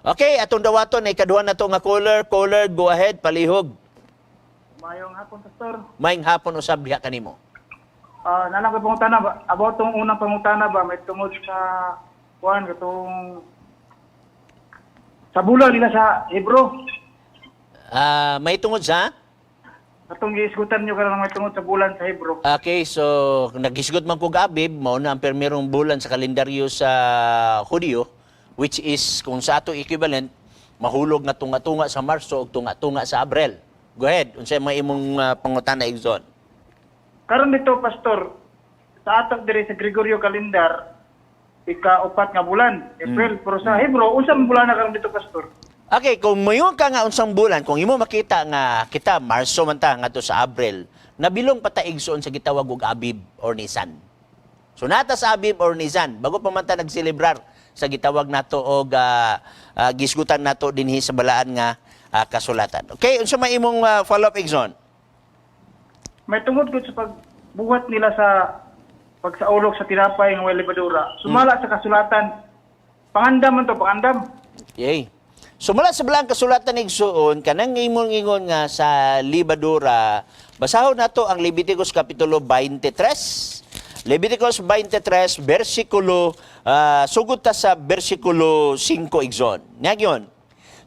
Okay, atong dawaton ay kaduha na to nga caller. Caller, go ahead, palihog. Mayong hapon, Pastor. Maing hapon usab diha kanimo. Nalang ko pangutana ba? About tong unang pangutana ba? May tungod sa kuan katong sa bulan nila sa Hebro. May tungod sa? Katong giisgutan nyo karon may tungod sa bulan sa Hebro. Okay, so naghisgot man kog Abib, mao na ang permirong bulan sa kalendaryo sa Hudyo, which is kung sa ato equivalent mahulog nga tunga-tunga sa Marso ug tunga-tunga sa Abril. Go ahead, unsay may imong pangutana igsoon? Karon dito, Pastor, sa ato diri sa Gregorio calendar, ika-upat nga bulan, April. Pero sa Hebro, unsang bulan na karon dito, Pastor? Okay, kung mayon ka nga unsang bulan, kung imo makita nga kita Marso man ta ngadto sa Abril, nabilong pa ta igsoon sa gitawag og Abib or Nisan. So nata sa Abib or Nisan, bago pa man ta nagselebrar sa gitawag nato og gisgutan nato dinhi sa balaan nga kasulatan. Okay, unsa may imong follow-up igsoon? May tungod ko sa pagbuhat nila sa pagsaulog sa tinapay ng libadura. Sumala sa kasulatan. Pangandam man to, pangandam. Yay. So mula sa balang kasulatan igsoon, kanang imong ingon nga sa libadura, basahon nato ang Leviticus kapitulo 23. Leviticus 23 bersikulo sugod ta sa bersikulo 5 igsoon. Nagyon.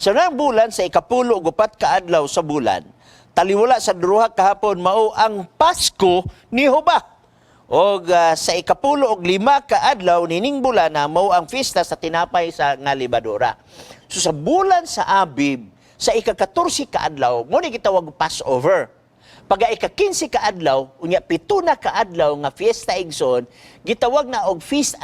Sa nang bulan sa ikapulo ug upat ka adlaw sa bulan, taliwala sa duha kahapon mao ang Pasko ni Jehova. Og sa ikapulo og lima ka adlaw nining bulan na mao ang fiesta sa tinapay sa nga libadura. So sa bulan sa Abib, sa ika-14 ka adlaw, mo ni gitawag Passover. Pag ika-15 ka adlaw, unya 7 na ka adlaw nga fiesta igsoon, gitawag na og Feast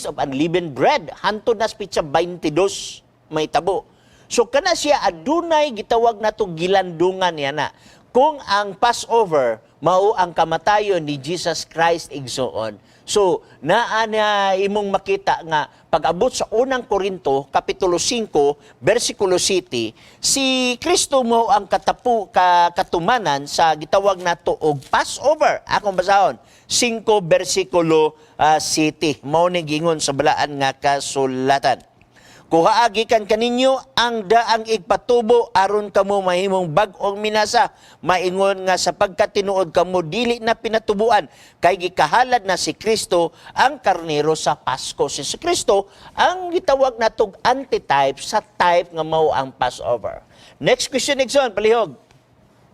of Unleavened Bread. Hantod na sa pitsa 22 may tabo. So kana siya adunay gitawag nato gilandungan niya na. Kung ang Passover mao ang kamatayon ni Jesus Christ igsoon. So naa na imong makita nga pag-abot sa unang Korinto kapitulo 5 bersikulo 7, si Kristo mao ang katumanan sa gitawag nato og Passover. Akong basahon 5 bersikulo 7 mao ni gingon sa balaan nga kasulatan. Kuha gikan kaninyo ang daang igpatubo aron kamo mahimong bag-ong minasa. Maingon nga sapagkat tinuod kamo dili na pinatubuan kay gikahalad na si Kristo ang karnero sa Pasko. Si Kristo ang gitawag natong antitype sa type nga mao ang Passover. Next question Nixon, palihog.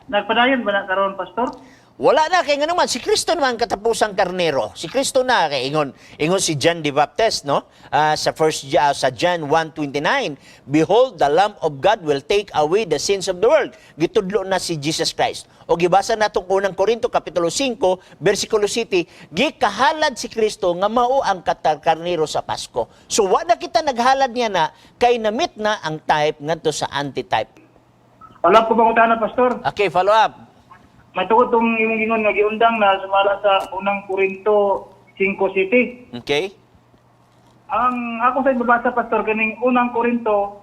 Nagpadayon ba na karon, Pastor? Wala na kay nga naman si Kristo naman katapusang karnero. Si Kristo na kay ingon si John the Baptist no sa John 1:29, behold the Lamb of God will take away the sins of the world. Gitudlo na si Jesus Christ. O gibasa natong unang Korinto kapitulo 5 bersikulo 7, gikahalad si Kristo nga mao ang karnero sa Pasko. So wa na kita naghalad niya na kay namit na ang type ngadto sa antitype. Wala po bang utana, Pastor? Okay, follow up. May tungod tong imong gingon nga giundang na sumala sa unang Korinto 5:7. Okay? Ang ako sa ibabasa, Pastor, kaning unang Korinto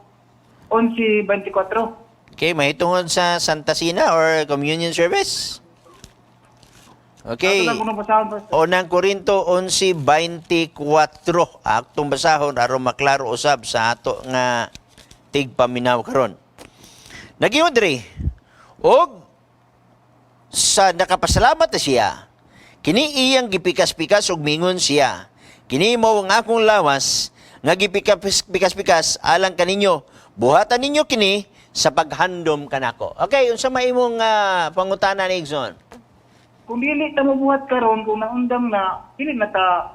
11:24. Okay, may tungod sa Santa Cena or communion service. Okay. Ato lang kung basahon, Pastor. Unang Korinto 11:24. Aktong basahon aron maklaro usab sa ato nga tigpaminaw karon. Nagingon diri. Og sa nakapasalamat na siya, kini iyang gipikas-pikas ug mingon siya, kini mao ang akong lawas nga gipikas-pikas alang kaninyo, buhatan ninyo kini sa paghandom kanako. Okay, unsa may imong pangutana ni Igson? Kung dili ta mabuhat karon, kung naundang na, dili na ta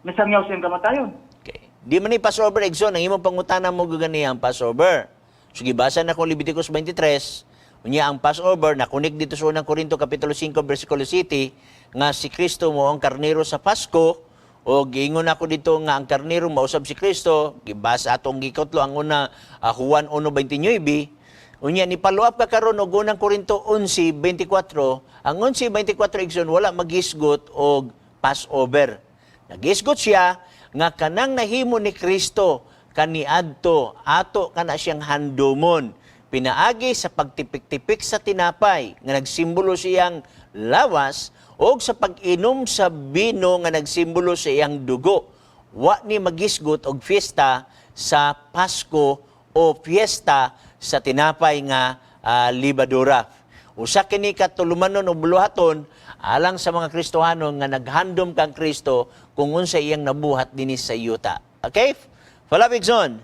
nasangyaw siyang kamatayon. Okay. Di man ni Passover Igson, ang imong pangutana mo gani ang Passover. So gibasa na ko Leviticus 23, unya ang Passover na kunik dito sa unang Korinto kapitulo 5 bersikulo 7 nga si Kristo mo ang karnero sa Pasko o giingon ako dito nga ang karnero mausab si Kristo gibasa atong gikotlo ang una Juan 1:29 unya ni follow up ka karon og unang Korinto 11:24 ang 11:24 igsoon wala magisgot og Passover nagisgot siya nga kanang nahimo ni Kristo kaniadto ato kana siyang handomon pinaagi sa pagtipik-tipik sa tinapay nga nagsimbolo siyang lawas o sa pag-inom sa bino nga nagsimbolo sa iyang dugo. Wa ni magisgot og fiesta sa Pasko o fiesta sa tinapay nga libadura. Usa kini katulumanon o buluhaton alang sa mga Kristohano nga naghandom kang Kristo kung unsa iyang nabuhat dinhi sa yuta. Okay? Follow Igsoon.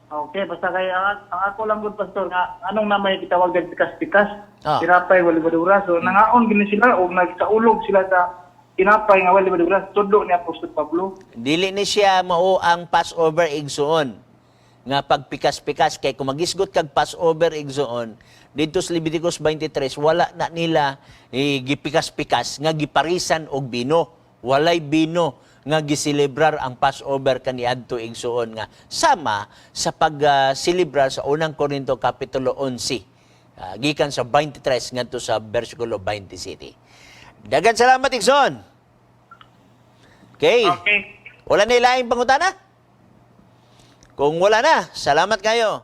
Okay, basta kay ang ako lang gud pastor nga anong namay gitawag og pikas-pikas, Ah. tinapay wala libadura. So nangaon gini sila o nagsaulog sila sa tinapay nga wala libadura. Tudlo ni Apostol Pablo. Dili ni siya mao ang Passover igsoon nga pagpikas-pikas kay kung magisgot kag Passover igsoon dito sa Leviticus 23 wala na nila gipikas-pikas nga giparisan og bino. Walay bino nga giselebrar ang Passover kaniadto igsoon nga sama sa pag-selebrar sa unang Korinto kapitulo 11 gikan sa 23 ngadto sa bersikulo 27. Dagan salamat igsoon. Okay. Okay. Wala na ilaing pangutana? Kung wala na, salamat kayo.